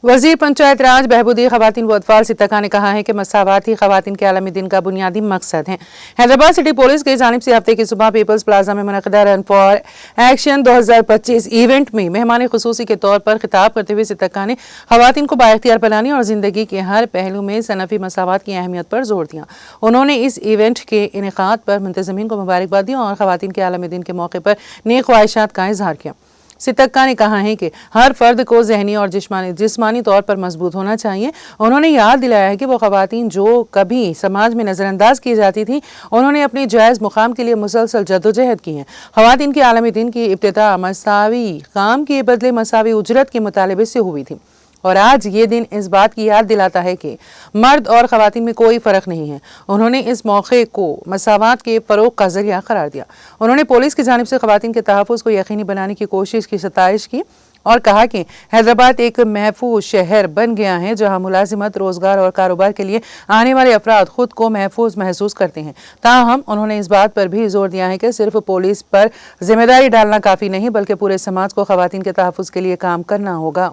वज़ीर पंचायत राज बहबूदी ख़वातीन व अतफ़ाल सितका ने कहा है कि मसावात ही ख़वातीन के आलमी दिन का बुनियादी मकसद है। हैदराबाद सिटी पुलिस की जानिब से हफ्ते की सुबह पीपल्स प्लाजा में मुनक़दा रन फॉर एक्शन 2025 इवेंट में मेहमान ख़ुसूसी के तौर पर खिताब करते हुए सितका ने ख़वातीन को बाइख्तियार बनाने और ज़िंदगी के हर पहलू में सनफ़ी मसावात की अहमियत पर जोर दिया। उन्होंने इस इवेंट के इनेक़ाद पर मुंतज़मीन को मुबारकबाद दी और ख़वातीन के आलमी दिन के मौके पर नेक ख्वाहिशात का इज़हार किया। सितक्का ने कहा है कि हर फर्द को ज़हनी और जिस्मानी तौर पर मजबूत होना चाहिए। उन्होंने याद दिलाया है कि वो ख़वातीन जो कभी समाज में नज़रअंदाज की जाती थी, उन्होंने अपनी जायज़ मुकाम के लिए मुसलसल जद्दोजहद की है। ख़वातीन के आलमी दिन की इब्तिदा मसावी काम के बदले मसावी उजरत के मुतालबे से हुई थी और आज ये दिन इस बात की याद दिलाता है कि मर्द और ख़वातीन में कोई फ़र्क नहीं है। उन्होंने इस मौके को मसावात के फ़रोग़ का ज़रिया करार दिया। उन्होंने पुलिस की जानिब से ख़वातीन के तहफ़्फ़ुज़ को यकीनी बनाने की कोशिश की सताइश की और कहा कि हैदराबाद एक महफूज शहर बन गया है जहां मुलाजिमत, रोज़गार और कारोबार के लिए आने वाले अफराद खुद को महफूज महसूस करते हैं। ताहम उन्होंने इस बात पर भी जोर दिया है कि सिर्फ पुलिस पर जिम्मेदारी डालना काफ़ी नहीं बल्कि पूरे समाज को ख़वातीन के तहफ़्फ़ुज़ के लिए काम करना होगा।